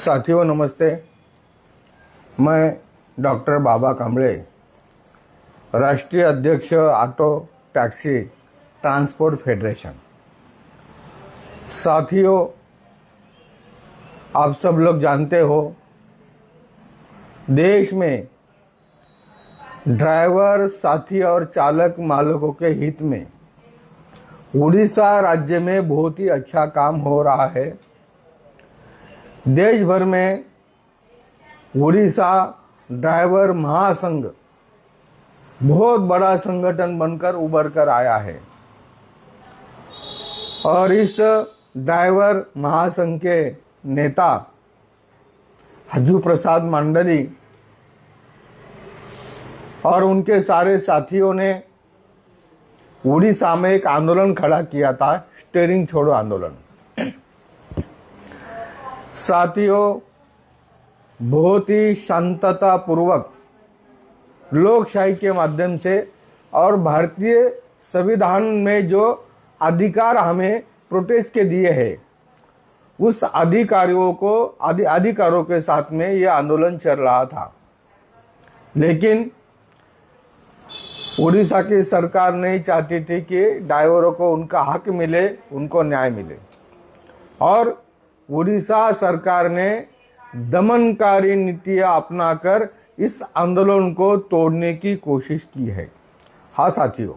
साथियों नमस्ते। मैं डॉक्टर बाबा कांबळे, राष्ट्रीय अध्यक्ष ऑटो टैक्सी ट्रांसपोर्ट फेडरेशन। साथियों, आप सब लोग जानते हो, देश में ड्राइवर साथी और चालक मालकों के हित में उड़ीसा राज्य में बहुत ही अच्छा काम हो रहा है। देश भर में उड़ीसा ड्राइवर महासंघ बहुत बड़ा संगठन बनकर उभर कर आया है और इस ड्राइवर महासंघ के नेता हज्जू प्रसाद मंडली और उनके सारे साथियों ने उड़ीसा में एक आंदोलन खड़ा किया था, स्टीयरिंग छोड़ो आंदोलन। साथियों, बहुत ही शांतता पूर्वक लोकशाही के माध्यम से और भारतीय संविधान में जो अधिकार हमें प्रोटेस्ट के दिए हैं, उस अधिकारों के साथ में ये आंदोलन चल रहा था। लेकिन उड़ीसा की सरकार नहीं चाहती थी कि ड्राइवरों को उनका हक मिले, उनको न्याय मिले, और उड़ीसा सरकार ने दमनकारी नीतियां अपनाकर इस आंदोलन को तोड़ने की कोशिश की है। हाँ साथियों,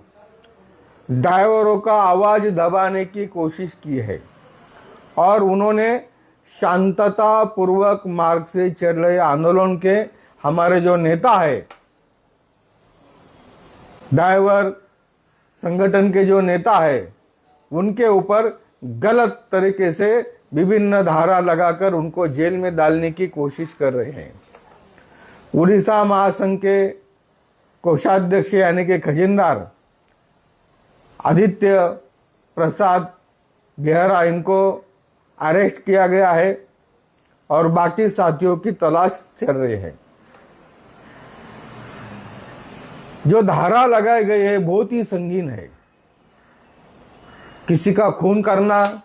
ड्राइवरों का आवाज दबाने की कोशिश की है और उन्होंने शांतता पूर्वक मार्ग से चल रहे आंदोलन के हमारे जो नेता है, ड्राइवर संगठन के जो नेता है, उनके ऊपर गलत तरीके से विभिन्न धारा लगाकर उनको जेल में डालने की कोशिश कर रहे हैं। उड़ीसा महासंघ के कोषाध्यक्ष यानी कि खजिनदार आदित्य प्रसाद बेहरा, इनको अरेस्ट किया गया है और बाकी साथियों की तलाश चल रही है। जो धारा लगाई गई है बहुत ही संगीन है। किसी का खून करना,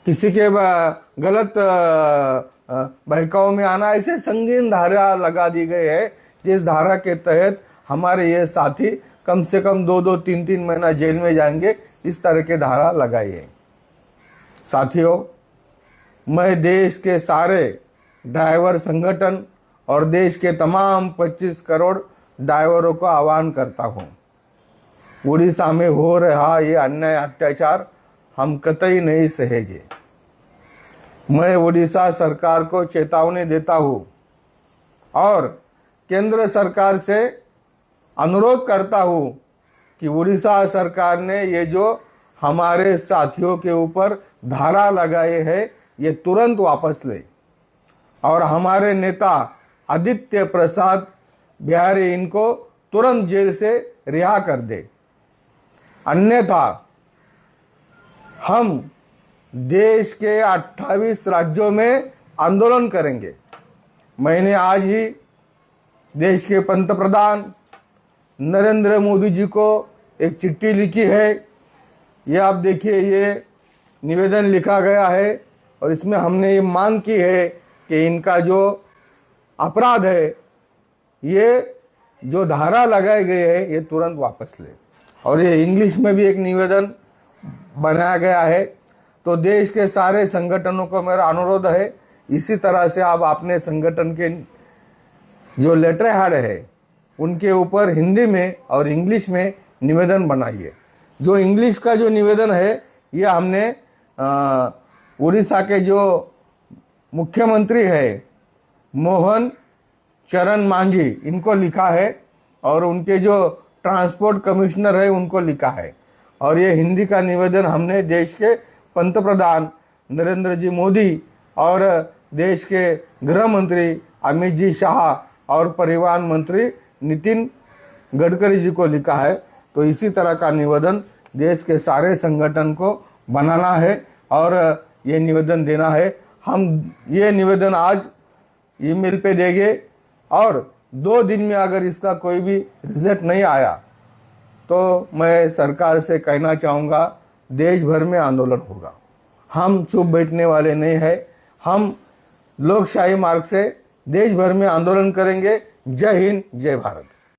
किसी के गलत बहकाव में आना, ऐसे संगीन धारा लगा दी गई है, जिस धारा के तहत हमारे ये साथी कम से कम 2-2, 3-3 महीना जेल में जाएंगे। इस तरह के धारा लगाई है। साथियों, मैं देश के सारे ड्राइवर संगठन और देश के तमाम 25 करोड़ ड्राइवरों को आह्वान करता हूं, उड़ीसा में हो रहा ये अन्याय अत्याचार हम कतई नहीं सहेंगे। मैं उड़ीसा सरकार को चेतावनी देता हूं और केंद्र सरकार से अनुरोध करता हूं कि उड़ीसा सरकार ने ये जो हमारे साथियों के ऊपर धारा लगाए है, ये तुरंत वापस ले और हमारे नेता आदित्य प्रसाद बिहारी इनको तुरंत जेल से रिहा कर दे। अन्यथा हम देश के 28 राज्यों में आंदोलन करेंगे। मैंने आज ही देश के पंतप्रधान नरेंद्र मोदी जी को एक चिट्ठी लिखी है। ये आप देखिए, ये निवेदन लिखा गया है और इसमें हमने ये मांग की है कि इनका जो अपराध है, ये जो धारा लगाई गई है, ये तुरंत वापस ले। और ये इंग्लिश में भी एक निवेदन बनाया गया है। तो देश के सारे संगठनों को मेरा अनुरोध है, इसी तरह से आप अपने संगठन के जो लेटर हेड है, उनके ऊपर हिंदी में और इंग्लिश में निवेदन बनाइए। जो इंग्लिश का जो निवेदन है, ये हमने उड़ीसा के जो मुख्यमंत्री है मोहन चरण मांझी, इनको लिखा है और उनके जो ट्रांसपोर्ट कमिश्नर है उनको लिखा है। और ये हिंदी का निवेदन हमने देश के पंतप्रधान नरेंद्र जी मोदी और देश के गृह मंत्री अमित जी शाह और परिवहन मंत्री नितिन गडकरी जी को लिखा है। तो इसी तरह का निवेदन देश के सारे संगठन को बनाना है और ये निवेदन देना है। हम ये निवेदन आज ईमेल पे देंगे और 2 दिन में अगर इसका कोई भी रिजल्ट नहीं आया तो मैं सरकार से कहना चाहूँगा, देश भर में आंदोलन होगा। हम चुप बैठने वाले नहीं हैं। हम लोकशाही मार्ग से देश भर में आंदोलन करेंगे। जय हिंद, जय भारत।